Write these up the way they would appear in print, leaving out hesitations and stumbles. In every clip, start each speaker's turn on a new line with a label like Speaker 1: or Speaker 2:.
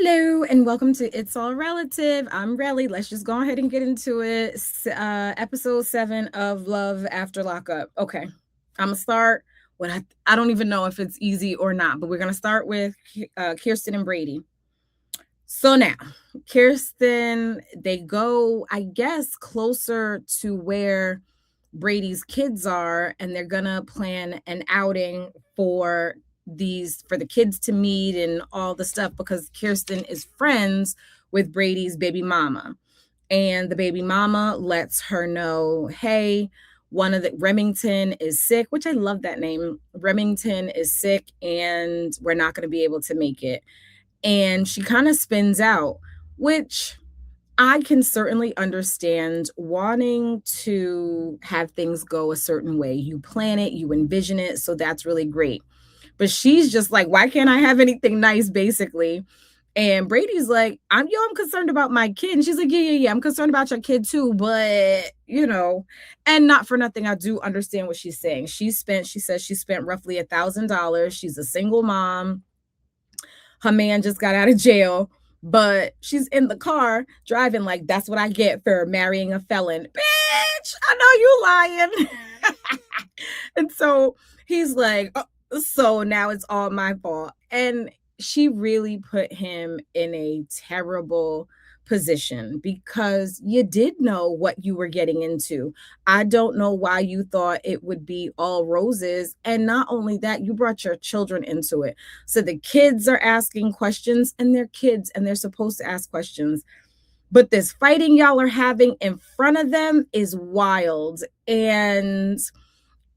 Speaker 1: Hello and welcome to It's All Relative. I'm Relly. Let's just go ahead and get into it. Episode 7 of Love After Lockup. Okay, I'm gonna start. What I don't even know if it's easy or not, but we're gonna start with Kirsten and Brady. So now, Kirsten, they go, I guess, closer to where Brady's kids are, and they're gonna plan an outing for the kids to meet and all the stuff because Kirsten is friends with Brady's baby mama. And the baby mama lets her know, hey, one of the Remington is sick, which I love that name. Remington is sick and we're not going to be able to make it. And she kind of spins out, which I can certainly understand wanting to have things go a certain way. You plan it, you envision it, so that's really great. But she's just like, why can't I have anything nice, basically? And Brady's like, I'm concerned about my kid. And she's like, yeah, I'm concerned about your kid too, but and not for nothing, I do understand what she's saying. She says she spent roughly $1,000. She's a single mom. Her man just got out of jail, but she's in the car driving like that's what I get for marrying a felon. Bitch, I know you lying. And so he's like, oh, so now it's all my fault. And she really put him in a terrible position because you did know what you were getting into. I don't know why you thought it would be all roses. And not only that, you brought your children into it. So the kids are asking questions, and they're kids and they're supposed to ask questions. But this fighting y'all are having in front of them is wild. And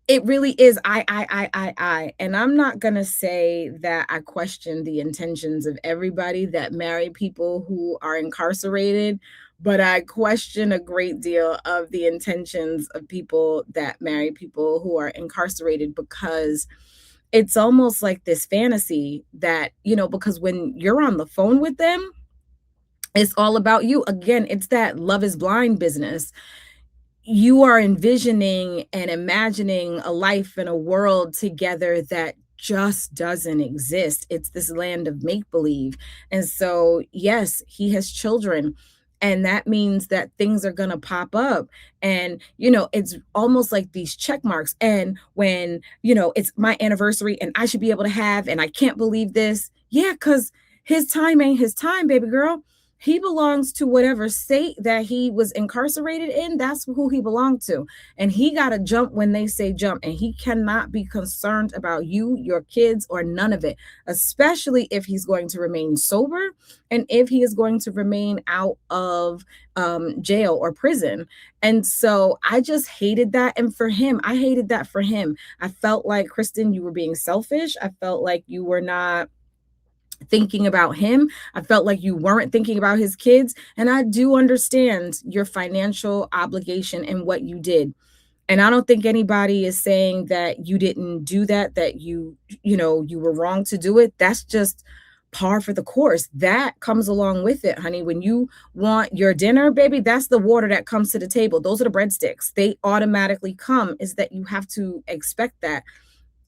Speaker 1: it really is I. And I'm not going to say that I question the intentions of everybody that marry people who are incarcerated, but I question a great deal of the intentions of people that marry people who are incarcerated because it's almost like this fantasy that, because when you're on the phone with them, it's all about you. Again, it's that love is blind business. You are envisioning and imagining a life and a world together that just doesn't exist. It's this land of make believe. And so, yes, he has children. And that means that things are going to pop up. And, it's almost like these check marks. And when, it's my anniversary and I should be able to have, and I can't believe this. Yeah, because his time ain't his time, baby girl. He belongs to whatever state that he was incarcerated in. That's who he belonged to. And he got to jump when they say jump. And he cannot be concerned about you, your kids, or none of it, especially if he's going to remain sober and if he is going to remain out of jail or prison. And so I just hated that. And for him, I hated that for him. I felt like, Kristen, you were being selfish. I felt like you were not thinking about him. I felt like you weren't thinking about his kids. And I do understand your financial obligation and what you did. And I don't think anybody is saying that you didn't do that you were wrong to do it. That's just par for the course. That comes along with it, honey. When you want your dinner, baby, that's the water that comes to the table. Those are the breadsticks. They automatically come. Is that you have to expect that.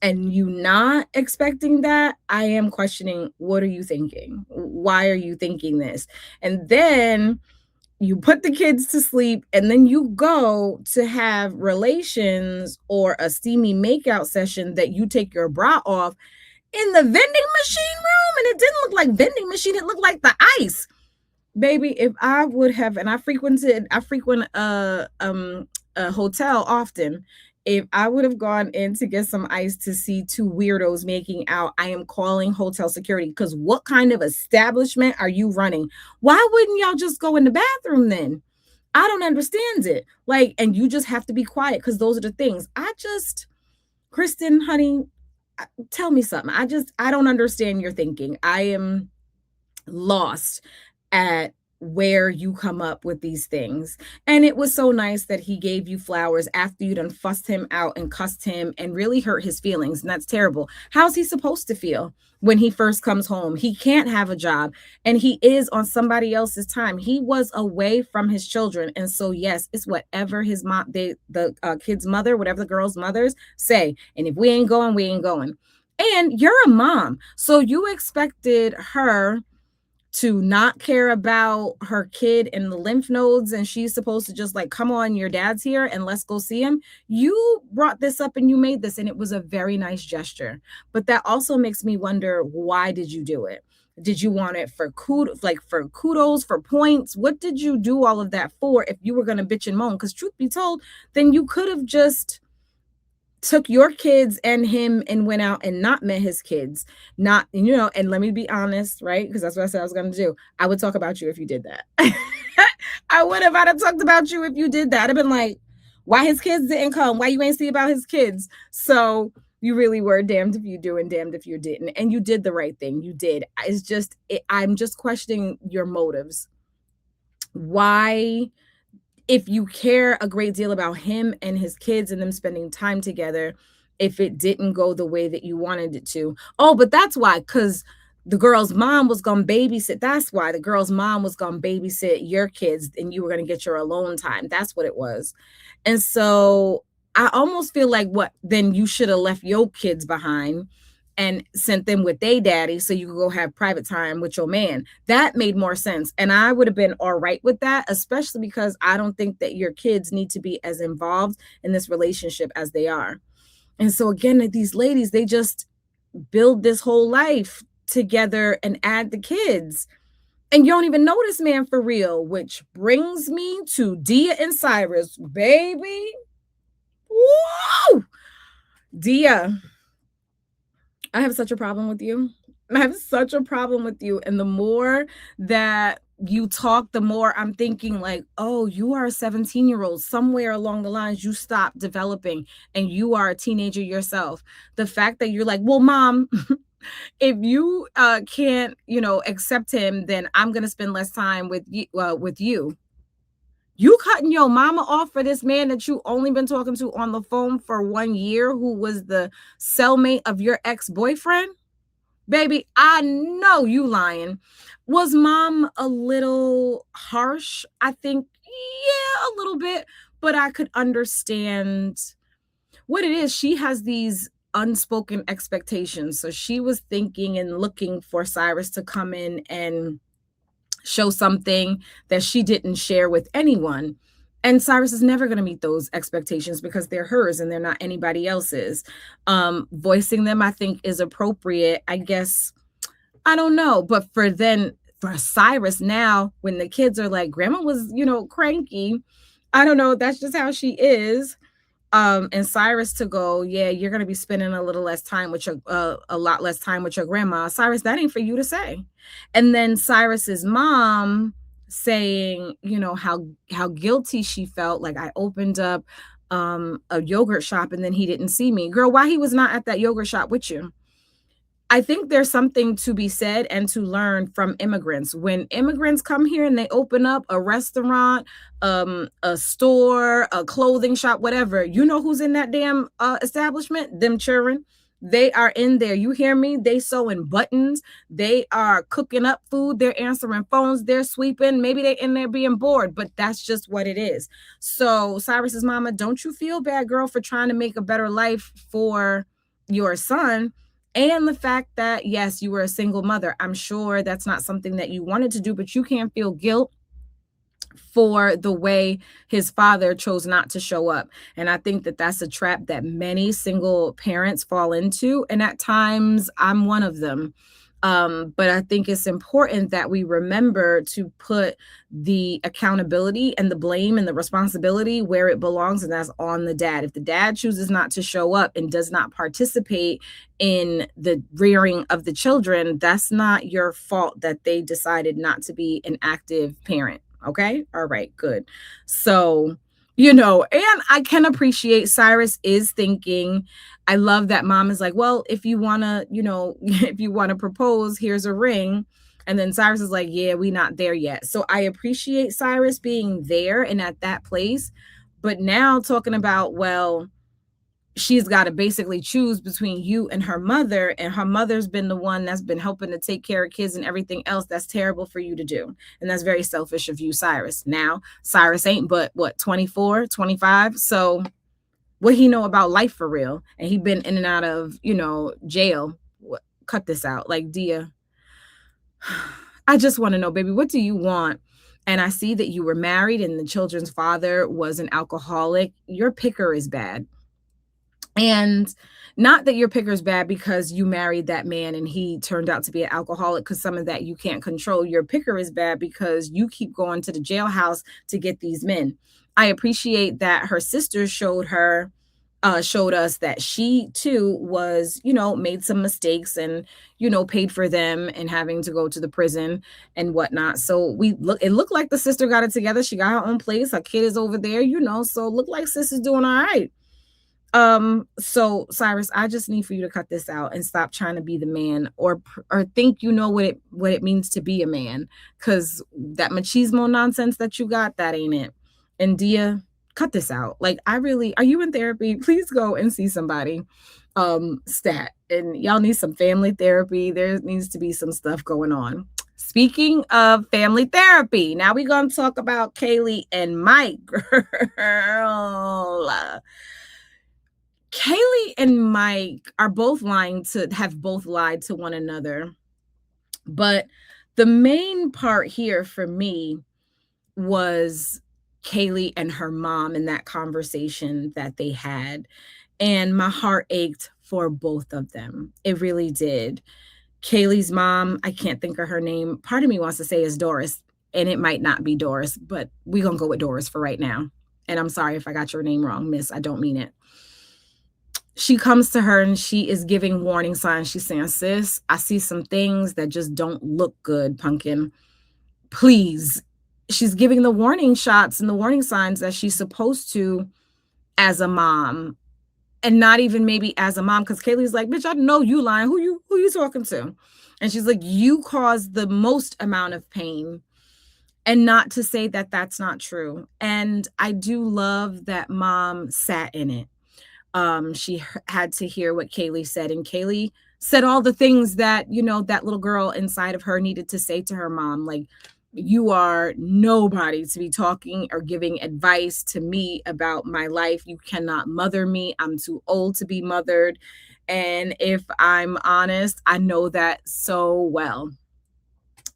Speaker 1: And you not expecting that, I am questioning, what are you thinking? Why are you thinking this? And then you put the kids to sleep, and then you go to have relations or a steamy makeout session that you take your bra off in the vending machine room. And it didn't look like vending machine, it looked like the ice. Baby, if I would have, and I frequent a hotel often. If I would have gone in to get some ice to see two weirdos making out, I am calling hotel security, because what kind of establishment are you running? Why wouldn't y'all just go in the bathroom then? I don't understand it. Like, and you just have to be quiet because those are the things. Kristen, honey, tell me something. I don't understand your thinking. I am lost at where you come up with these things. And it was so nice that he gave you flowers after you done fussed him out and cussed him and really hurt his feelings. And that's terrible. How's he supposed to feel when he first comes home? He can't have a job and he is on somebody else's time. He was away from his children. And so, yes, it's whatever his mom, the kid's mother, whatever the girl's mothers say. And if we ain't going, we ain't going. And you're a mom. So you expected her to not care about her kid in the lymph nodes, and she's supposed to just like, come on, your dad's here and let's go see him. You brought this up and you made this, and it was a very nice gesture. But that also makes me wonder, why did you do it? Did you want it for kudos, for points? What did you do all of that for if you were going to bitch and moan? Because truth be told, then you could have just took your kids and him and went out and not met his kids. Not, and let me be honest, right? Because that's what I said I was going to do. I would talk about you if you did that. I'd have talked about you if you did that. I'd have been like, why his kids didn't come? Why you ain't see about his kids? So you really were damned if you do and damned if you didn't. And you did the right thing. You did. I'm just questioning your motives. Why, if you care a great deal about him and his kids and them spending time together, if it didn't go the way that you wanted it to? Oh, but that's why, because the girl's mom was going to babysit. That's why the girl's mom was going to babysit your kids and you were going to get your alone time. That's what it was. And so I almost feel like, what, then you should have left your kids behind and sent them with their daddy so you could go have private time with your man. That made more sense. And I would have been all right with that, especially because I don't think that your kids need to be as involved in this relationship as they are. And so again, these ladies, they just build this whole life together and add the kids. And you don't even know this man for real, which brings me to Dia and Cyrus, baby. Woo! Dia, I have such a problem with you. I have such a problem with you. And the more that you talk, the more I'm thinking like, oh, you are a 17-year-old. Somewhere along the lines, you stopped developing and you are a teenager yourself. The fact that you're like, well, mom, if you can't, accept him, then I'm going to spend less time with you, You cutting your mama off for this man that you only been talking to on the phone for 1 year, who was the cellmate of your ex-boyfriend? Baby, I know you lying. Was mom a little harsh? I think, yeah, a little bit, but I could understand what it is. She has these unspoken expectations. So she was thinking and looking for Cyrus to come in and show something that she didn't share with anyone. And Cyrus is never going to meet those expectations because they're hers and they're not anybody else's. Voicing them, I think, is appropriate. I guess, I don't know. But for Cyrus now, when the kids are like, grandma was, cranky. I don't know. That's just how she is. And Cyrus to go, yeah, you're going to be spending a lot less time with your grandma. Cyrus, that ain't for you to say. And then Cyrus's mom saying, how guilty she felt. Like, I opened up a yogurt shop and then he didn't see me. Girl, why he was not at that yogurt shop with you? I think there's something to be said and to learn from immigrants. When immigrants come here and they open up a restaurant, a store, a clothing shop, whatever, you know who's in that damn establishment? Them children. They are in there. You hear me? They sewing buttons. They are cooking up food. They're answering phones. They're sweeping. Maybe they're in there being bored, but that's just what it is. So Cyrus's mama, don't you feel bad, girl, for trying to make a better life for your son. And the fact that, yes, you were a single mother. I'm sure that's not something that you wanted to do, but you can't feel guilt for the way his father chose not to show up. And I think that that's a trap that many single parents fall into. And at times I'm one of them. But I think it's important that we remember to put the accountability and the blame and the responsibility where it belongs, and that's on the dad. If the dad chooses not to show up and does not participate in the rearing of the children, that's not your fault that they decided not to be an active parent. Okay? All right, good. So, and I can appreciate Cyrus is thinking. I love that mom is like, well, if you want to, if you want to propose, here's a ring. And then Cyrus is like, yeah, we not there yet. So I appreciate Cyrus being there and at that place. But now talking about, well, she's got to basically choose between you and her mother, and her mother's been the one that's been helping to take care of kids and everything else. That's terrible for you to do. And that's very selfish of you, Cyrus. Now, Cyrus ain't but what, 24, 25? So what he know about life for real? And he been in and out of, jail. Cut this out. Like, Dia, I just want to know, baby, what do you want? And I see that you were married and the children's father was an alcoholic. Your picker is bad. And not that your picker's bad because you married that man and he turned out to be an alcoholic, because some of that you can't control. Your picker is bad because you keep going to the jailhouse to get these men. I appreciate that her sister showed us that she too was, made some mistakes and, paid for them and having to go to the prison and whatnot. So it looked like the sister got it together. She got her own place. Her kid is over there, so it looked like sis is doing all right. So Cyrus, I just need for you to cut this out and stop trying to be the man or think you know what it means to be a man, because that machismo nonsense that you got, that ain't it. And Dia, cut this out. Like, are you in therapy? Please go and see somebody. Stat. And y'all need some family therapy. There needs to be some stuff going on. Speaking of family therapy, now we're gonna talk about Kaylee and Mike. Girl. Kaylee and Mike have both lied to one another. But the main part here for me was Kaylee and her mom and that conversation that they had. And my heart ached for both of them. It really did. Kaylee's mom, I can't think of her name. Part of me wants to say is Doris, and it might not be Doris, but we're going to go with Doris for right now. And I'm sorry if I got your name wrong, miss. I don't mean it. She comes to her and she is giving warning signs. She's saying, sis, I see some things that just don't look good, pumpkin. Please. She's giving the warning shots and the warning signs that she's supposed to as a mom. And not even maybe as a mom, because Kaylee's like, bitch, I know you lying. Who you talking to? And she's like, you caused the most amount of pain. And not to say that that's not true. And I do love that mom sat in it. She had to hear what Kaylee said, and Kaylee said all the things that, that little girl inside of her needed to say to her mom. Like, you are nobody to be talking or giving advice to me about my life. You cannot mother me. I'm too old to be mothered. And if I'm honest, I know that so well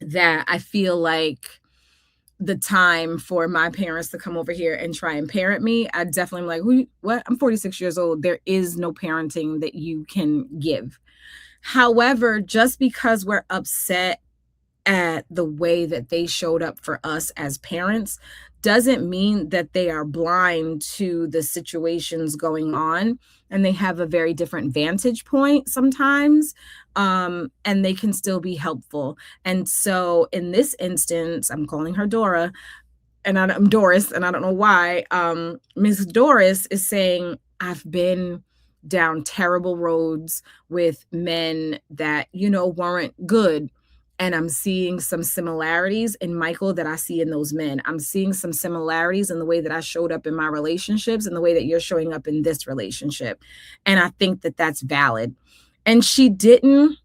Speaker 1: that I feel like the time for my parents to come over here and try and parent me, I definitely am like, what? I'm 46 years old. There is no parenting that you can give. However, just because we're upset at the way that they showed up for us as parents doesn't mean that they are blind to the situations going on, and they have a very different vantage point sometimes, and they can still be helpful. And so in this instance, I'm calling her Dora, and I'm Doris, and I don't know why. Miss Doris is saying, I've been down terrible roads with men that, weren't good. And I'm seeing some similarities in Michael that I see in those men. I'm seeing some similarities in the way that I showed up in my relationships and the way that you're showing up in this relationship. And I think that that's valid. And she didn't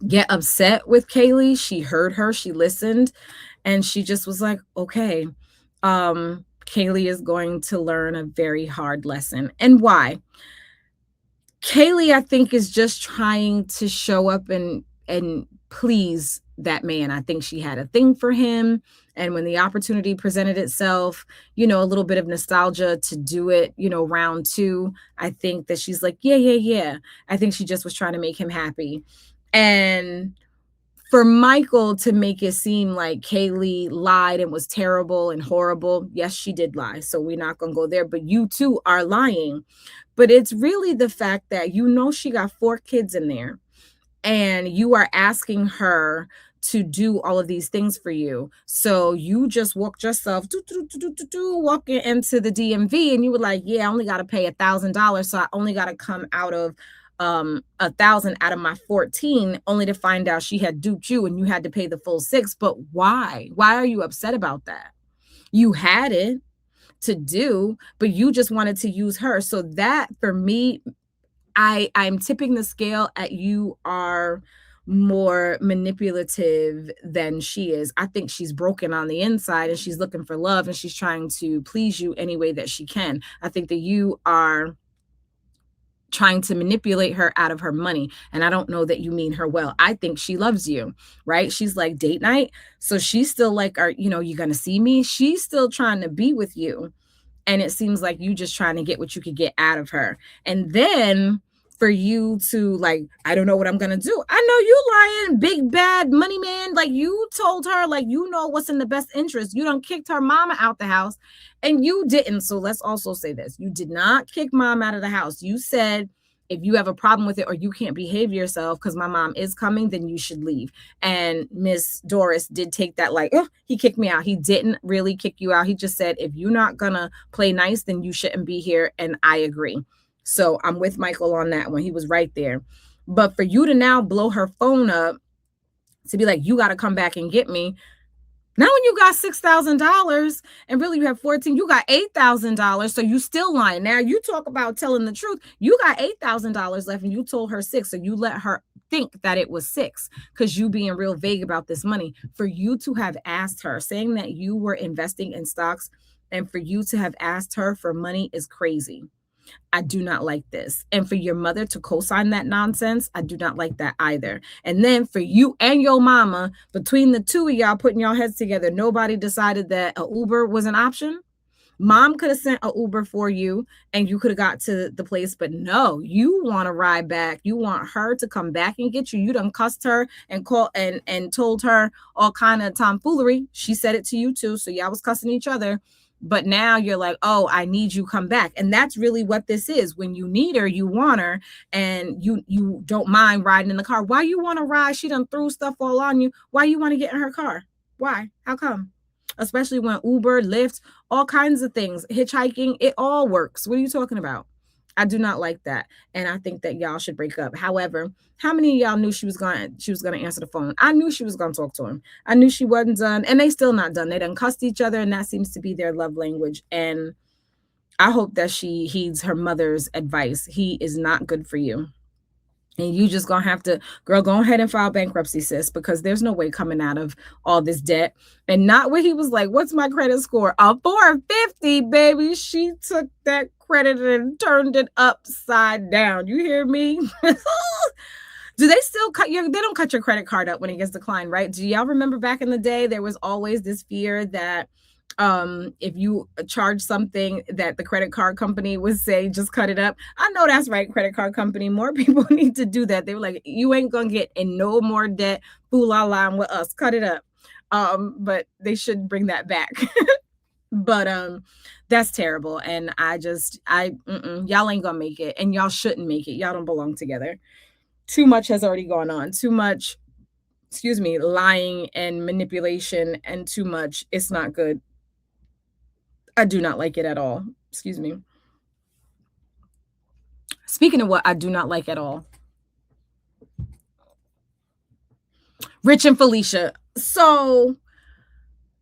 Speaker 1: get upset with Kaylee. She heard her, she listened, and she just was like, okay, Kaylee is going to learn a very hard lesson. And why? Kaylee, I think, is just trying to show up and please that man. I think she had a thing for him. And when the opportunity presented itself, a little bit of nostalgia to do it, round two, I think that she's like, yeah. I think she just was trying to make him happy. And for Michael to make it seem like Kaylee lied and was terrible and horrible, yes, she did lie. So we're not going to go there. But you too are lying. But it's really the fact that she got 4 kids in there. And you are asking her to do all of these things for you. So you just walked yourself walking into the DMV, and you were like, yeah, I only got to pay $1,000. So I only got to come out of 1,000 out of my 14, only to find out she had duped you and you had to pay the full 6. But why? Why are you upset about that? You had it to do, but you just wanted to use her. So that, for me, I'm tipping the scale at you are more manipulative than she is. I think she's broken on the inside and she's looking for love and she's trying to please you any way that she can. I think that you are trying to manipulate her out of her money. And I don't know that you mean her well. I think she loves you, right? She's like, date night. So she's still like, are you going to see me? She's still trying to be with you. And it seems like you just trying to get what you could get out of her. And then for you to like, I don't know what I'm gonna do. I know you lying, big bad money man. Like you told her, like you know what's in the best interest. You done kicked her mama out the house, and you didn't. So let's also say this: you did not kick mom out of the house. You said if you have a problem with it or you can't behave yourself because my mom is coming, then you should leave. And Miss Doris did take that like, oh, he kicked me out. He didn't really kick you out. He just said, if you're not gonna play nice, then you shouldn't be here. And I agree. So I'm with Michael on that one. He was right there. But for you to now blow her phone up to be like, you got to come back and get me. Now when you got $6,000 and really you have 14, you got $8,000. So you still lying. Now you talk about telling the truth. You got $8,000 left and you told her six. So you let her think that it was six because you being real vague about this money. For you to have asked her, saying that you were investing in stocks and for you to have asked her for money is crazy. I do not like this. And for your mother to co-sign that nonsense, I do not like that either. And then for you and your mama, between the two of y'all putting your heads together, nobody decided that a Uber was an option. Mom could have sent a Uber for you and you could have got to the place, but no, you want to ride back. You want her to come back and get you. You done cussed her and called and told her all kind of tomfoolery. She said it to you too. So y'all was cussing each other. But now you're like, oh, I need you, come back. And that's really what this is. When you need her, you want her, and you don't mind riding in the car. Why you want to ride? She done threw stuff all on you. Why you want to get in her car? Why? How come? Especially when Uber, Lyft, all kinds of things, hitchhiking, it all works. What are you talking about? I do not like that. And I think that y'all should break up. However, how many of y'all knew she was gonna answer the phone? I knew she was gonna talk to him. I knew she wasn't done, and they still not done. They done cussed each other, and that seems to be their love language. And I hope that she heeds her mother's advice. He is not good for you. And you just gonna have to, girl, go ahead and file bankruptcy, sis, because there's no way coming out of all this debt. And not what he was like, what's my credit score? A 450, baby. She took that credit and turned it upside down. You hear me? Do they still they don't cut your credit card up when it gets declined, right? Do y'all remember back in the day, there was always this fear that if you charge something that the credit card company would say just cut it up. I know that's right, credit card company, more people need to do that. They were like, you ain't gonna get in no more debt, fool la line with us, cut it up. But they should bring that back. But that's terrible, and y'all ain't gonna make it, and y'all shouldn't make it. Y'all don't belong together. Too much has already gone on, too much, excuse me, lying and manipulation, and too much, it's not good. I do not like it at all. Excuse me. Speaking of what I do not like at all, Rich and Felicia. So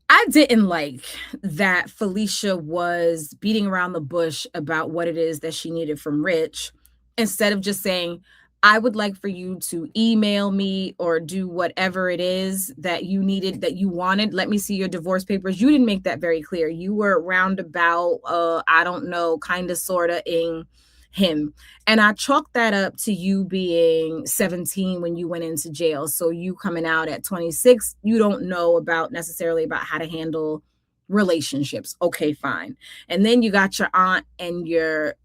Speaker 1: I didn't like that Felicia was beating around the bush about what it is that she needed from Rich instead of just saying, I would like for you to email me or do whatever it is that you needed, that you wanted. Let me see your divorce papers. You didn't make that very clear. You were roundabout, I don't know, kind of, sort of in him. And I chalked that up to you being 17 when you went into jail. So you coming out at 26, you don't know necessarily about how to handle relationships. Okay, fine. And then you got your aunt and your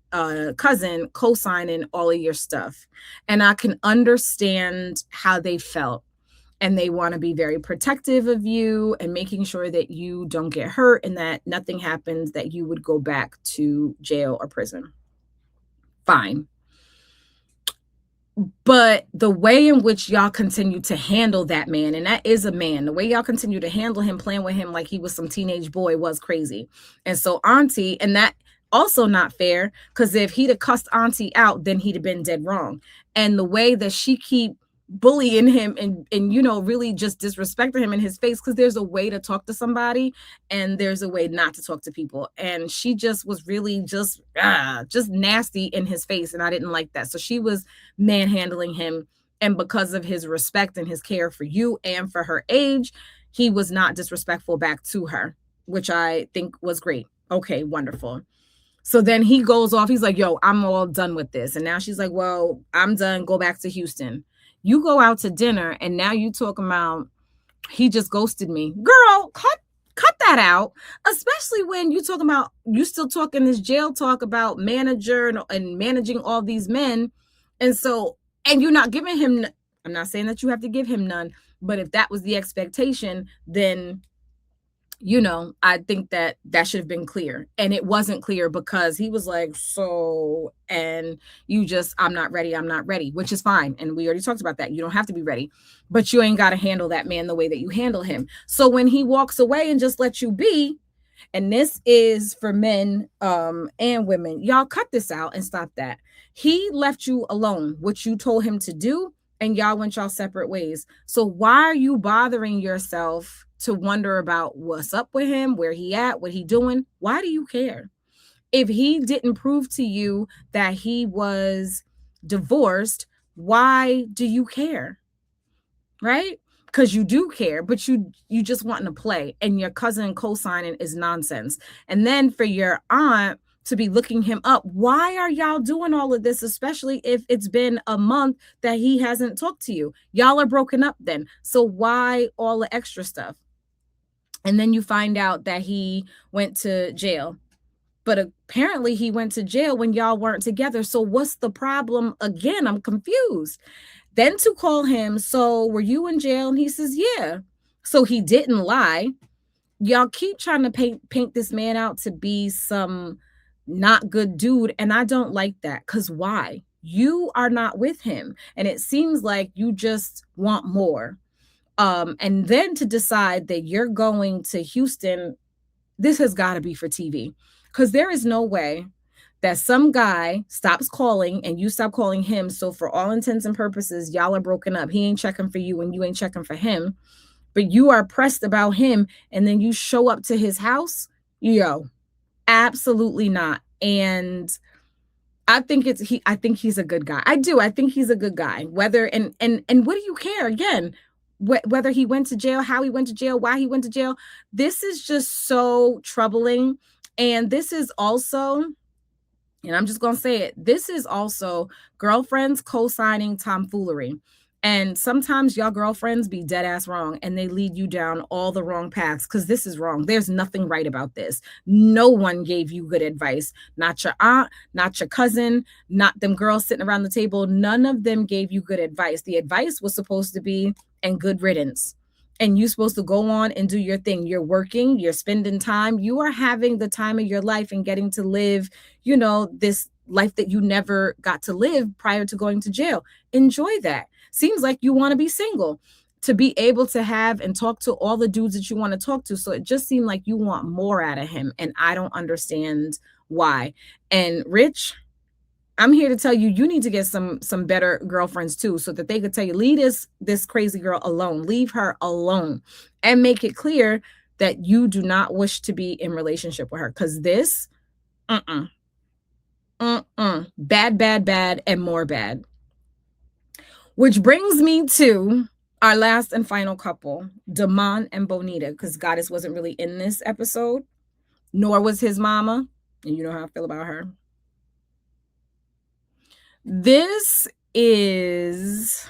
Speaker 1: cousin co-signing all of your stuff. And I can understand how they felt. And they want to be very protective of you and making sure that you don't get hurt and that nothing happens, that you would go back to jail or prison. Fine. But the way in which y'all continue to handle that man, and that is a man, the way y'all continue to handle him, playing with him like he was some teenage boy, was crazy. And so Auntie, and that also not fair, because if he'd have cussed Auntie out, then he'd have been dead wrong. And the way that she keep bullying him and really just disrespecting him in his face, because there's a way to talk to somebody and there's a way not to talk to people, and she just was really just nasty in his face, and I didn't like that. So she was manhandling him, and because of his respect and his care for you and for her age, he was not disrespectful back to her, which I think was great. Okay, wonderful. So then he goes off. He's like, yo, I'm all done with this. And now she's like, well, I'm done. Go back to Houston. You go out to dinner and now you talking about he just ghosted me. Girl, cut that out. Especially when you talking about you still talking this jail talk about manager and managing all these men. And so, and you're not giving him, I'm not saying that you have to give him none, but if that was the expectation, then I think that that should have been clear. And it wasn't clear because he was like, so, and you just, I'm not ready, which is fine. And we already talked about that. You don't have to be ready, but you ain't got to handle that man the way that you handle him. So when he walks away and just lets you be, and this is for men and women, y'all cut this out and stop that. He left you alone, what you told him to do, and y'all went y'all separate ways. So why are you bothering yourself to wonder about what's up with him, where he at, what he doing? Why do you care? If he didn't prove to you that he was divorced, why do you care? Right? Because you do care, but you just wanting to play, and your cousin co-signing is nonsense. And then for your aunt to be looking him up, why are y'all doing all of this, especially if it's been a month that he hasn't talked to you? Y'all are broken up then, so why all the extra stuff? And then you find out that he went to jail, but apparently he went to jail when y'all weren't together. So what's the problem? Again, I'm confused. Then to call him, so were you in jail? And he says, yeah. So he didn't lie. Y'all keep trying to paint this man out to be some not good dude. And I don't like that. Because why? You are not with him. And it seems like you just want more. And then to decide that you're going to Houston, this has got to be for TV. Because there is no way that some guy stops calling and you stop calling him. So for all intents and purposes, y'all are broken up. He ain't checking for you and you ain't checking for him, but you are pressed about him. And then you show up to his house. Yo, absolutely not. And I think I think he's a good guy. I do. I think he's a good guy. Whether, and what do you care? Again, whether he went to jail, how he went to jail, why he went to jail. This is just so troubling. And this is also, and I'm just going to say it, this is also girlfriends co-signing tomfoolery. And sometimes y'all girlfriends be dead ass wrong and they lead you down all the wrong paths because this is wrong. There's nothing right about this. No one gave you good advice. Not your aunt, not your cousin, not them girls sitting around the table. None of them gave you good advice. The advice was supposed to be, and good riddance. And you're supposed to go on and do your thing. You're working, you're spending time, you are having the time of your life and getting to live, this life that you never got to live prior to going to jail. Enjoy that. Seems like you want to be single to be able to have and talk to all the dudes that you want to talk to. So it just seemed like you want more out of him. And I don't understand why. And Rich, I'm here to tell you, you need to get some better girlfriends too, so that they could tell you, leave this crazy girl alone, leave her alone, and make it clear that you do not wish to be in relationship with her. Because this, bad, and more bad. Which brings me to our last and final couple, Damon and Bonita, because Goddess wasn't really in this episode, nor was his mama, and you know how I feel about her. This is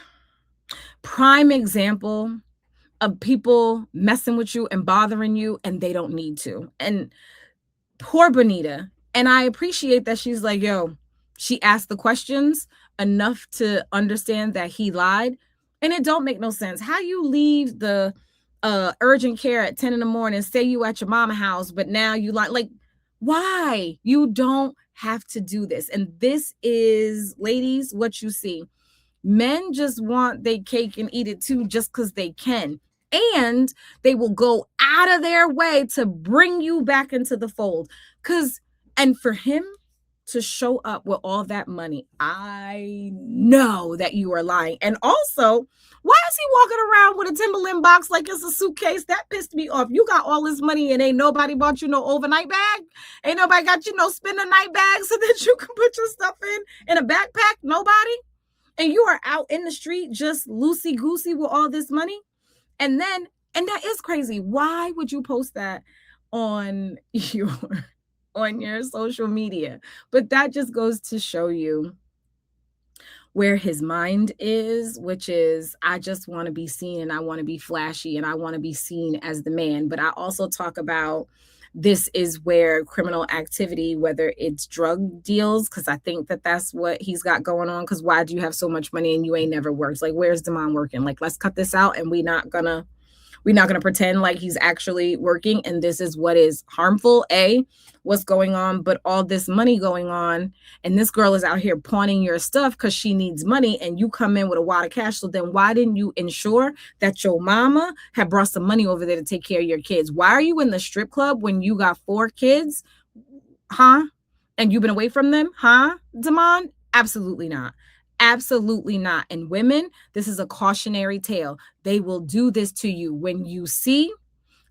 Speaker 1: prime example of people messing with you and bothering you, and they don't need to. And poor Bonita. And I appreciate that she's like, yo, she asked the questions enough to understand that he lied. And it don't make no sense. How you leave the urgent care at 10 in the morning, say you at your mama house, but now you like, why? You don't have to do this. And this is, ladies, what you see. Men just want their cake and eat it too, just because they can. And they will go out of their way to bring you back into the fold. And for him to show up with all that money, I know that you are lying. And also, why is he walking around with a Timberland box like it's a suitcase? That pissed me off. You got all this money and ain't nobody bought you no overnight bag? Ain't nobody got you no spend a night bag so that you can put your stuff in a backpack? Nobody? And you are out in the street just loosey-goosey with all this money? And that is crazy. Why would you post that on your on your social media. But that just goes to show you where his mind is, which is I just want to be seen and I want to be flashy and I want to be seen as the man. But I also talk about this is where criminal activity, whether it's drug deals, because I think that that's what he's got going on. Because why do you have so much money and you ain't never worked? Like, where's Damon working? Like, let's cut this out and we're not going to pretend like he's actually working and this is what is harmful. What's going on, but all this money going on, and this girl is out here pawning your stuff because she needs money, and you come in with a wad of cash. So then why didn't you ensure that your mama had brought some money over there to take care of your kids? Why are you in the strip club when you got 4 kids? Huh? And you've been away from them? Huh, Damon? Absolutely not. Absolutely not. And women, this is a cautionary tale. They will do this to you when you see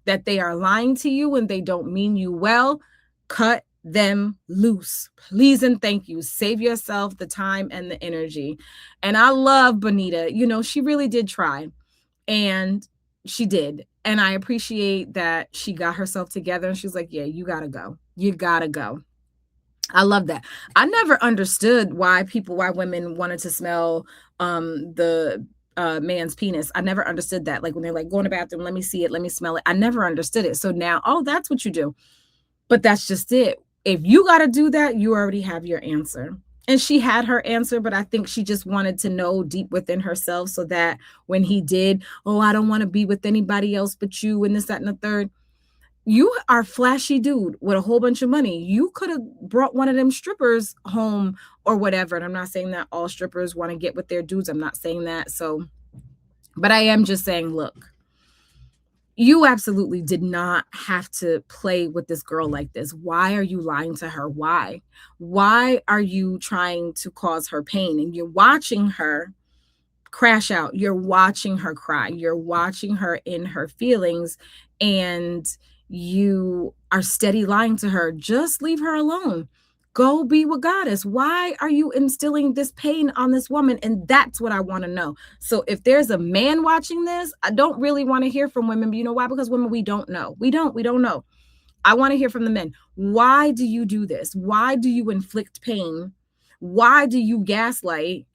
Speaker 1: that they are lying to you and they don't mean you well. Cut them loose. Please and thank you. Save yourself the time and the energy. And I love Bonita. She really did try. And she did. And I appreciate that she got herself together and she's like, yeah, you got to go. You got to go. I love that. I never understood why women wanted to smell the man's penis. I never understood that. Like when they're like, go in the bathroom, let me see it, let me smell it. I never understood it. So now, oh, that's what you do. But that's just it. If you got to do that, you already have your answer. And she had her answer, but I think she just wanted to know deep within herself so that when he did, oh, I don't want to be with anybody else but you and this, that, and the third. You are a flashy dude with a whole bunch of money. You could have brought one of them strippers home or whatever. And I'm not saying that all strippers want to get with their dudes. I'm not saying that. So, but I am just saying, look, you absolutely did not have to play with this girl like this. Why are you lying to her? Why? Why are you trying to cause her pain? And you're watching her crash out. You're watching her cry. You're watching her in her feelings. And you are steady lying to her. Just leave her alone. Go be with Goddess. Why are you instilling this pain on this woman? And that's what I want to know. So if there's a man watching this, I don't really want to hear from women. But you know why? Because women, we don't know. We don't know. I want to hear from the men. Why do you do this? Why do you inflict pain? Why do you gaslight?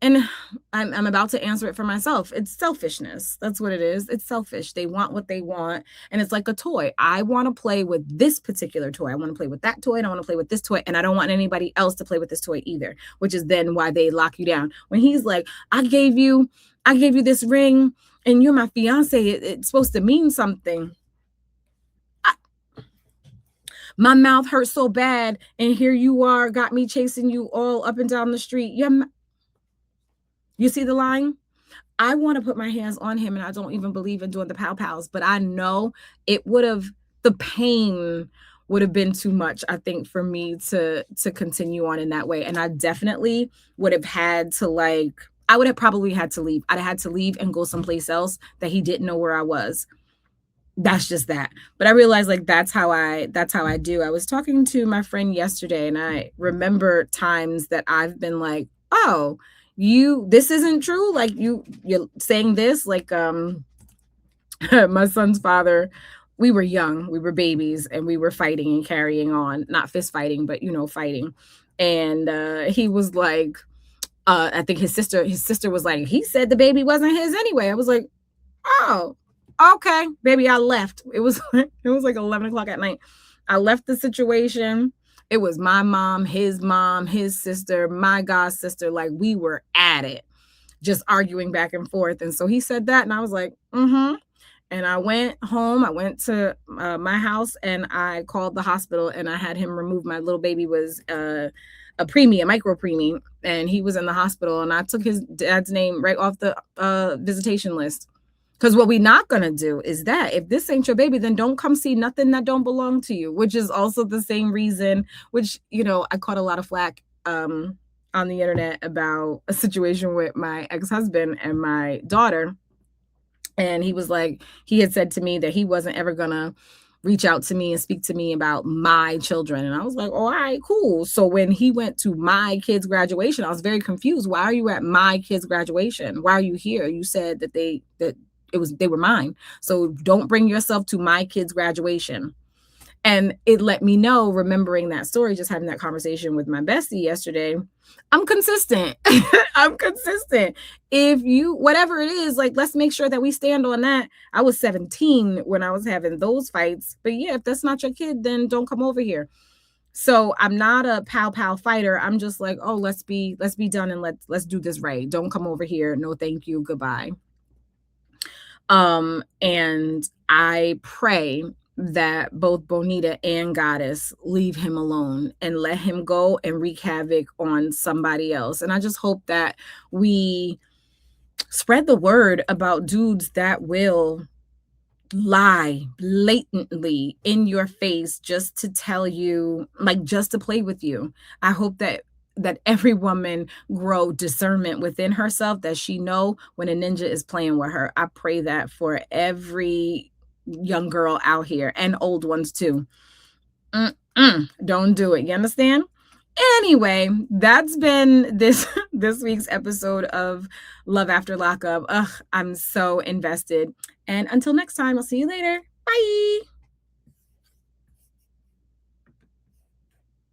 Speaker 1: And I'm about to answer it for myself. It's selfishness. That's what it is. It's selfish. They want what they want. And it's like a toy. I want to play with this particular toy. I want to play with that toy. And I want to play with this toy. And I don't want anybody else to play with this toy either, which is then why they lock you down. When he's like, I gave you this ring and you're my fiance. It's supposed to mean something. My mouth hurts so bad. And here you are, got me chasing you all up and down the street. You see the line? I want to put my hands on him and I don't even believe in doing the pow-pows, but I know the pain would have been too much, I think, for me to continue on in that way. And I definitely would have had to I would have probably had to leave. I'd have had to leave and go someplace else that he didn't know where I was. That's just that. But I realized that's how I do. I was talking to my friend yesterday and I remember times that I've been like, oh, this isn't true. Like you're saying this, my son's father, we were young, we were babies and we were fighting and carrying on, not fist fighting, but fighting. And he was like, I think his sister was like, he said the baby wasn't his anyway. I was like, oh, okay, baby. I left. It was like 11 o'clock at night. I left the situation. It was my mom, his sister, my god sister. Like we were at it, just arguing back and forth. And so he said that, and I was like, mm-hmm. And I went home. I went to my house, and I called the hospital, and I had him removed. My little baby was a micro preemie, and he was in the hospital. And I took his dad's name right off the visitation list. Because what we're not going to do is that if this ain't your baby, then don't come see nothing that don't belong to you, which is also the same reason, which, I caught a lot of flack on the internet about a situation with my ex-husband and my daughter. And he was like, he had said to me that he wasn't ever going to reach out to me and speak to me about my children. And I was like, oh, all right, cool. So when he went to my kids' graduation, I was very confused. Why are you at my kids' graduation? Why are you here? You said that they were mine. So don't bring yourself to my kids' graduation. And it let me know, remembering that story, just having that conversation with my bestie yesterday, I'm consistent. I'm consistent. If you, whatever it is, like, let's make sure that we stand on that. I was 17 when I was having those fights. But yeah, if that's not your kid, then don't come over here. So I'm not a pow pow fighter. I'm just like, oh, let's be done and let's do this right. Don't come over here. No, thank you. Goodbye. And I pray that both Bonita and Goddess leave him alone and let him go and wreak havoc on somebody else. And I just hope that we spread the word about dudes that will lie blatantly in your face just to tell you, like, just to play with you. I hope that every woman grow discernment within herself, that she know when a ninja is playing with her. I pray that for every young girl out here, and old ones too. Don't do it. You understand? Anyway, that's been this this week's episode of Love After Lockup. Ugh, I'm so invested. And until next time, I'll see you later. Bye.